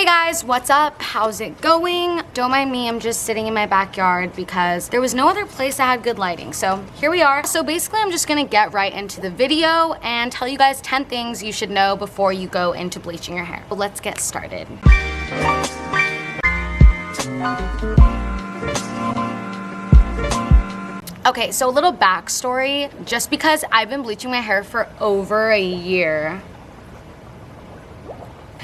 Hey guys, what's up? How's it going? Don't mind me, I'm just sitting in my backyard because there was no other place that had good lighting. So here we are. So basically I'm just gonna get right into the video and tell you guys 10 things you should know before you go into bleaching your hair. But let's get started. Okay, so a little backstory. Just because I've been bleaching my hair for over a year.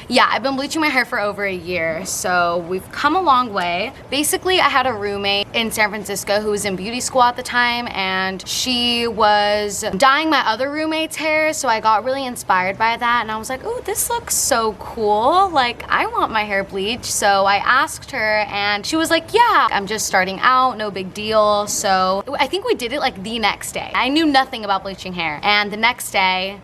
Yeah, I've been bleaching my hair for over a year, so we've come a long way. Basically, I had a roommate in San Francisco who was in beauty school at the time, and she was dyeing my other roommate's hair, so I got really inspired by that, and I was like, oh, this looks so cool. Like, I want my hair bleached. So I asked her, and she was like, yeah, I'm just starting out, no big deal. So I think we did it like the next day. I knew nothing about bleaching hair, and the next day,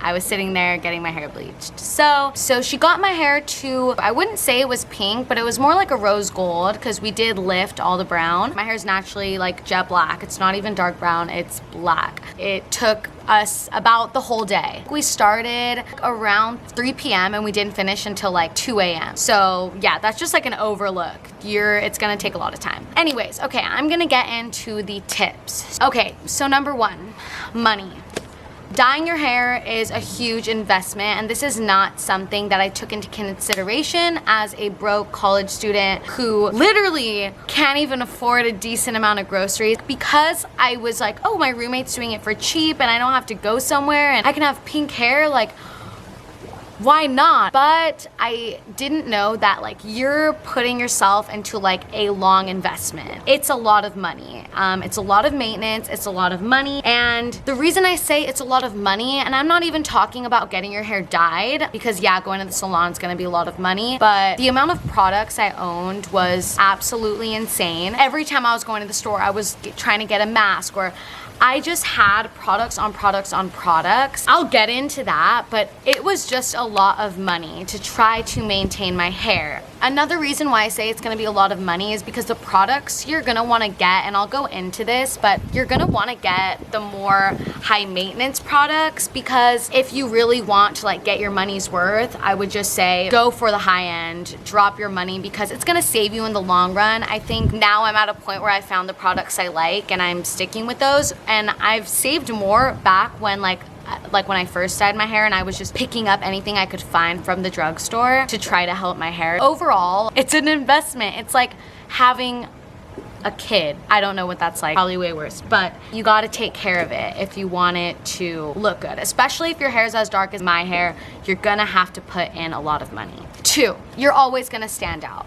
I was sitting there getting my hair bleached. So she got my hair to, I wouldn't say it was pink, but it was more like a rose gold because we did lift all the brown. My hair is naturally like jet black. It's not even dark brown, it's black. It took us about the whole day. We started around 3 p.m. and we didn't finish until like 2 a.m. So yeah, that's just like an overlook. It's gonna take a lot of time. Anyways, okay, I'm gonna get into the tips. Okay, so number 1, money. Dyeing your hair is a huge investment, and this is not something that I took into consideration as a broke college student who literally can't even afford a decent amount of groceries. Because I was like, oh, my roommate's doing it for cheap and I don't have to go somewhere and I can have pink hair, like, why not? But I didn't know that like you're putting yourself into like a long investment. It's a lot of money. It's a lot of maintenance, it's a lot of money. And the reason I say it's a lot of money, and I'm not even talking about getting your hair dyed, because yeah, going to the salon is gonna be a lot of money, but the amount of products I owned was absolutely insane. Every time I was going to the store, I was trying to get a mask, or I just had products on products on products. I'll get into that, but it was just a lot of money to try to maintain my hair. Another reason why I say it's gonna be a lot of money is because the products you're gonna wanna get, and I'll go into this, but you're gonna wanna get the more high maintenance products, because if you really want to like get your money's worth, I would just say go for the high end, drop your money, because it's gonna save you in the long run. I think now I'm at a point where I found the products I like and I'm sticking with those. And I've saved more back when like when I first dyed my hair and I was just picking up anything I could find from the drugstore to try to help my hair. Overall, it's an investment. It's like having a kid. I don't know what that's like, probably way worse, but you gotta take care of it if you want it to look good. Especially if your hair is as dark as my hair, you're gonna have to put in a lot of money. 2, you're always gonna stand out.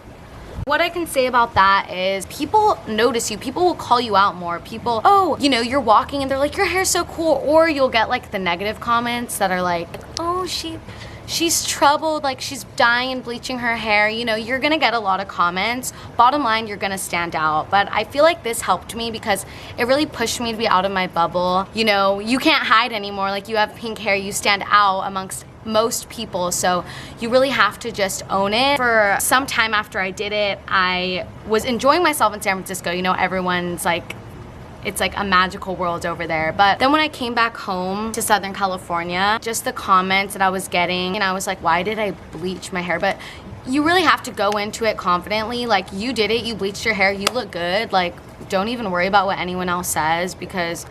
What I can say about that is people notice you. People will call you out more. People, oh, you know, you're walking and they're like, your hair's so cool. Or you'll get like the negative comments that are like, oh, she's troubled, like she's dyeing and bleaching her hair. You know, you're gonna get a lot of comments. Bottom line, you're gonna stand out. But I feel like this helped me because it really pushed me to be out of my bubble. You know, you can't hide anymore. Like, you have pink hair, you stand out amongst most people, so you really have to just own it. For some time after I did it, I was enjoying myself in San Francisco. You know, everyone's like, it's like a magical world over there. But then when I came back home to Southern California, just the comments that I was getting, and I was like, why did I bleach my hair? But you really have to go into it confidently. Like, you did it, you bleached your hair, you look good. Like, don't even worry about what anyone else says, because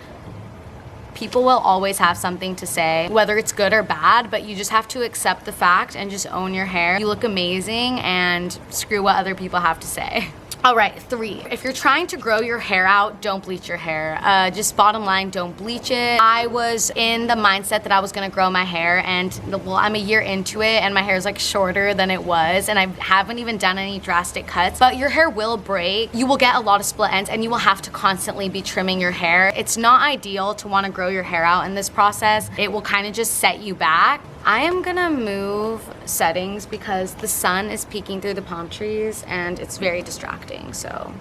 people will always have something to say, whether it's good or bad, but you just have to accept the fact and just own your hair. You look amazing, and screw what other people have to say. All right, 3. If you're trying to grow your hair out, don't bleach your hair. Just bottom line, don't bleach it. I was in the mindset that I was gonna grow my hair, and well, I'm a year into it and my hair is like shorter than it was, and I haven't even done any drastic cuts, but your hair will break. You will get a lot of split ends and you will have to constantly be trimming your hair. It's not ideal to wanna grow your hair out in this process. It will kind of just set you back. I am gonna move settings because the sun is peeking through the palm trees and it's very distracting, so.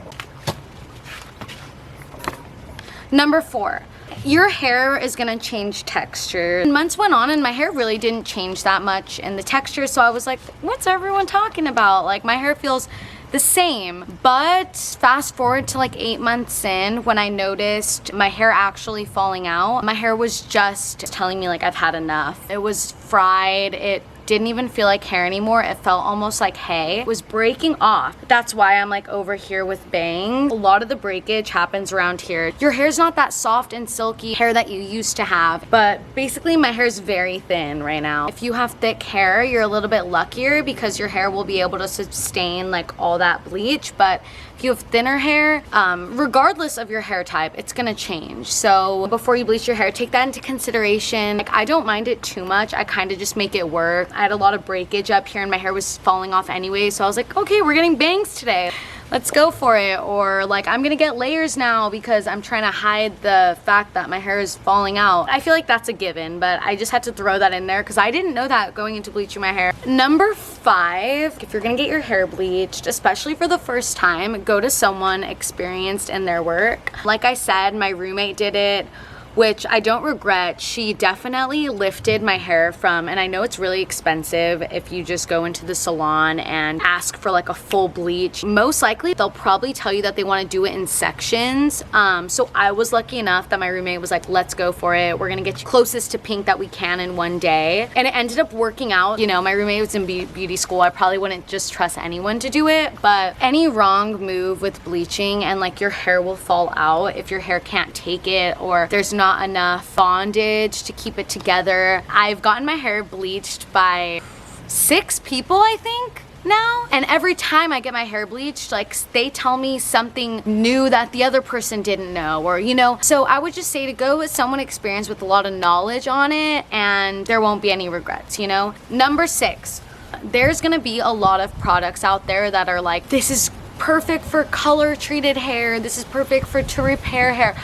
Number 4, your hair is gonna change texture. Months went on and my hair really didn't change that much in the texture, so I was like, what's everyone talking about? Like, my hair feels the same. But fast forward to like 8 months in, when I noticed my hair actually falling out, my hair was just telling me like I've had enough. It was fried, it didn't even feel like hair anymore. It felt almost like hay. It was breaking off. That's why I'm like over here with bangs. A lot of the breakage happens around here. Your hair's not that soft and silky hair that you used to have, but basically my hair is very thin right now. If you have thick hair, you're a little bit luckier because your hair will be able to sustain like all that bleach. But if you have thinner hair, regardless of your hair type, it's gonna change. So before you bleach your hair, take that into consideration. Like, I don't mind it too much. I kind of just make it work. I had a lot of breakage up here and my hair was falling off anyway, so I was like, okay, we're getting bangs today. Let's go for it. Or like, I'm gonna get layers now because I'm trying to hide the fact that my hair is falling out. I feel like that's a given, but I just had to throw that in there because I didn't know that going into bleaching my hair. Number 5, if you're gonna get your hair bleached, especially for the first time, go to someone experienced in their work. Like I said, my roommate did it, which I don't regret. She definitely lifted my hair from, and I know it's really expensive if you just go into the salon and ask for like a full bleach. Most likely they'll probably tell you that they want to do it in sections. So I was lucky enough that my roommate was like, let's go for it. We're gonna get you closest to pink that we can in one day. And it ended up working out. You know, my roommate was in beauty school. I probably wouldn't just trust anyone to do it, but any wrong move with bleaching and like your hair will fall out if your hair can't take it or there's not enough bondage to keep it together. I've gotten my hair bleached by 6 people, I think, now. And every time I get my hair bleached, like, they tell me something new that the other person didn't know, or, you know. So I would just say to go with someone experienced with a lot of knowledge on it, and there won't be any regrets, you know. Number 6, there's gonna be a lot of products out there that are like, this is perfect for color treated hair, this is perfect for to repair hair.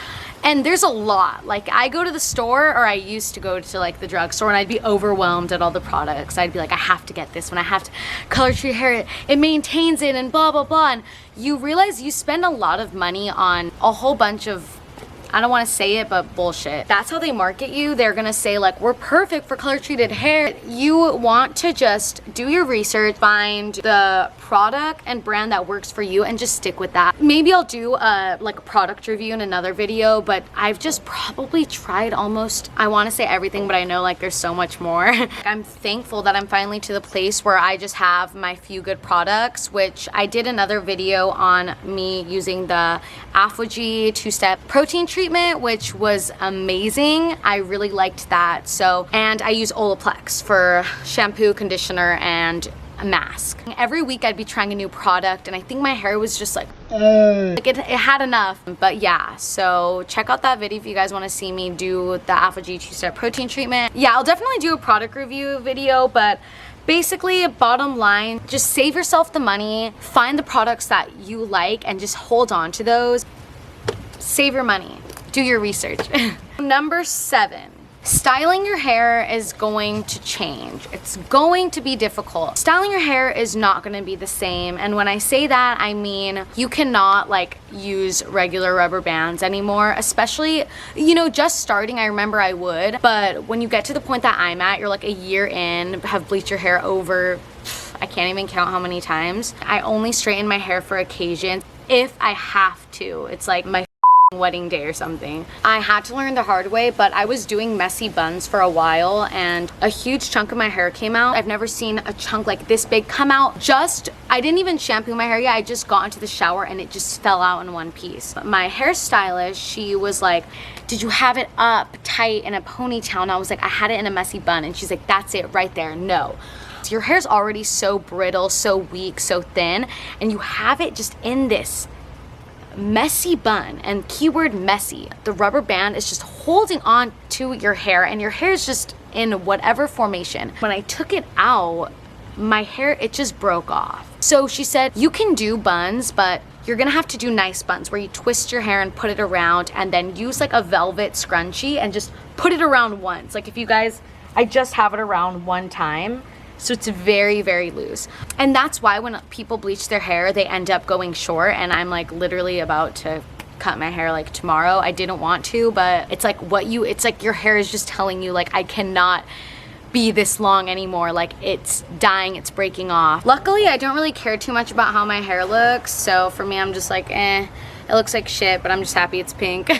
And there's a lot. Like, I go to the store, or I used to go to like the drugstore, and I'd be overwhelmed at all the products. I'd be like, I have to get this one, I have to color treat hair, it maintains it, and blah blah blah. And you realize you spend a lot of money on a whole bunch of, I don't want to say it, but bullshit. That's how they market you. They're gonna say like, we're perfect for color treated hair. You want to just do your research, find the product and brand that works for you, and just stick with that. Maybe I'll do like a product review in another video, but I've just probably tried almost, I want to say everything, but I know like there's so much more. I'm thankful that I'm finally to the place where I just have my few good products, which I did another video on me using the ApHogee 2-step protein treatment, which was amazing. I really liked that. So, and I use Olaplex for shampoo, conditioner, and a mask. Every week I'd be trying a new product, and I think my hair was just like it had enough. But yeah, so check out that video if you guys want to see me do the ApHogee 2-step protein treatment. Yeah, I'll definitely do a product review video, but basically, bottom line, just save yourself the money, find the products that you like, and just hold on to those. Save your money, do your research. Number 7. Styling your hair is going to change. It's going to be difficult. Styling your hair is not going to be the same. And when I say that, I mean you cannot like use regular rubber bands anymore, especially, you know, just starting. I remember I would, but when you get to the point that I'm at, you're like a year in, have bleached your hair over, I can't even count how many times. I only straighten my hair for occasions if I have to. It's like my wedding day or something. I had to learn the hard way, but I was doing messy buns for a while and a huge chunk of my hair came out. I've never seen a chunk like this big come out. I didn't even shampoo my hair yet. I just got into the shower and it just fell out in one piece. My hairstylist, she was like, did you have it up tight in a ponytail? And I was like, I had it in a messy bun. And she's like, that's it right there. No. Your hair's already so brittle, so weak, so thin, and you have it just in this messy bun, and keyword messy. The rubber band is just holding on to your hair, and your hair is just in whatever formation. When I took it out, my hair, it just broke off. So she said, you can do buns, but you're gonna have to do nice buns where you twist your hair and put it around, and then use like a velvet scrunchie and just put it around once. Like, if you guys, I just have it around one time. So it's very, very loose. And that's why when people bleach their hair, they end up going short. And I'm like literally about to cut my hair like tomorrow. I didn't want to, but it's like it's like your hair is just telling you like, I cannot be this long anymore. Like, it's dying, it's breaking off. Luckily, I don't really care too much about how my hair looks. So for me, I'm just like, it looks like shit, but I'm just happy it's pink.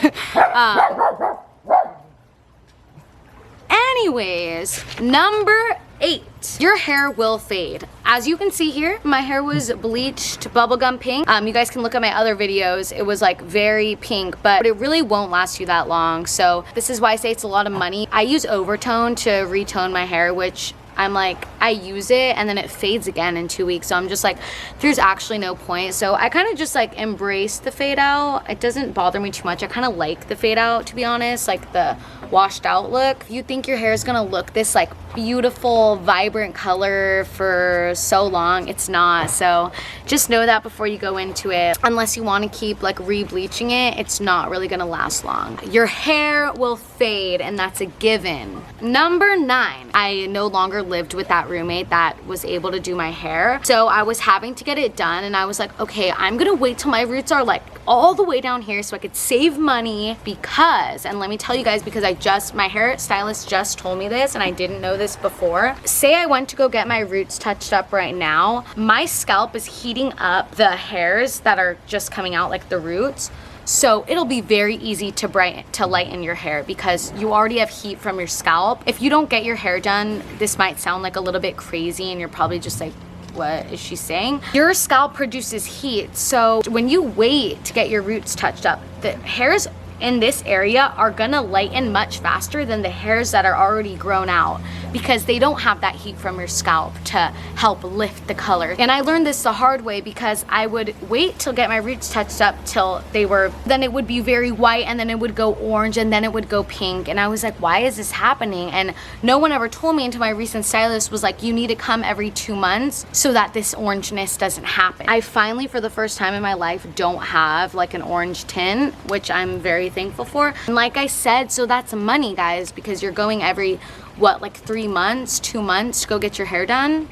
Anyways, number 8. Your hair will fade. As you can see here, my hair was bleached bubblegum pink. You guys can look at my other videos. It was like very pink, but it really won't last you that long. So this is why I say it's a lot of money. I use overtone to retone my hair, which I'm like, I use it and then it fades again in 2 weeks. So I'm just like, there's actually no point. So I kind of just like embrace the fade out. It doesn't bother me too much. I kind of like the fade out, to be honest, like the washed out look. If you think your hair is gonna look this like beautiful, vibrant color for so long, it's not. So just know that before you go into it. Unless you want to keep like re-bleaching it, it's not really gonna last long. Your hair will fade, and that's a given. Number 9, I no longer lived with that roommate that was able to do my hair. So I was having to get it done, and I was like, okay, I'm gonna wait till my roots are like all the way down here so I could save money, because, and let me tell you guys, because my hair stylist just told me this and I didn't know this before. Say I went to go get my roots touched up right now, my scalp is heating up the hairs that are just coming out, like the roots. So it'll be very easy to lighten your hair because you already have heat from your scalp. If you don't get your hair done, this might sound like a little bit crazy and you're probably just like, what is she saying? Your scalp produces heat. So when you wait to get your roots touched up, the hairs in this area are gonna lighten much faster than the hairs that are already grown out, because they don't have that heat from your scalp to help lift the color. And I learned this the hard way because I would wait till get my roots touched up till then it would be very white, and then it would go orange, and then it would go pink. And I was like, why is this happening? And no one ever told me until my recent stylist was like, you need to come every 2 months so that this orangeness doesn't happen. I finally, for the first time in my life, don't have like an orange tint, which I'm very thankful for. And like I said, so that's money, guys, because you're going every, what, like 3 months, 2 months to go get your hair done.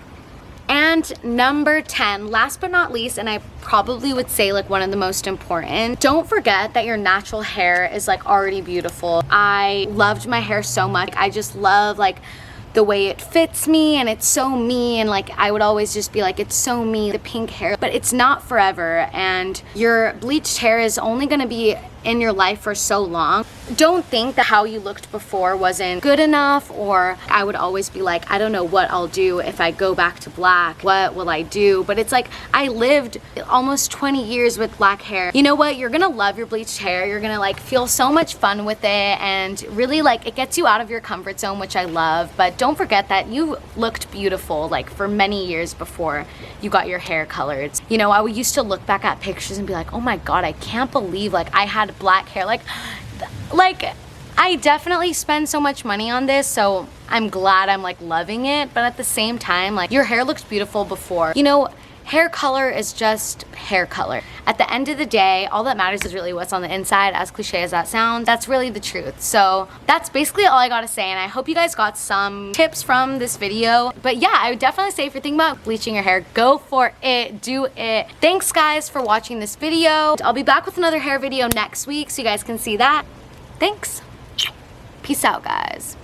And number 10, last but not least, and I probably would say like one of the most important, don't forget that your natural hair is like already beautiful. I loved my hair so much. I just love like the way it fits me, and it's so me, and like I would always just be like, it's so me, the pink hair. But it's not forever, and your bleached hair is only gonna be in your life for so long. Don't think that how you looked before wasn't good enough, or I would always be like, I don't know what I'll do if I go back to black. What will I do? But it's like, I lived almost 20 years with black hair. You know what? You're gonna love your bleached hair. You're gonna like feel so much fun with it, and really like it gets you out of your comfort zone, which I love. But don't forget that you looked beautiful like for many years before you got your hair colored. You know, I used to look back at pictures and be like, oh my God, I can't believe like I had black hair. Like I definitely spend so much money on this, so I'm glad I'm like loving it. But at the same time, like, your hair looked beautiful before. You know, hair color is just hair color. At the end of the day, all that matters is really what's on the inside, as cliche as that sounds. That's really the truth. So that's basically all I gotta say, and I hope you guys got some tips from this video. But yeah, I would definitely say if you're thinking about bleaching your hair, go for it, do it. Thanks guys for watching this video. I'll be back with another hair video next week so you guys can see that. Thanks. Peace out, guys.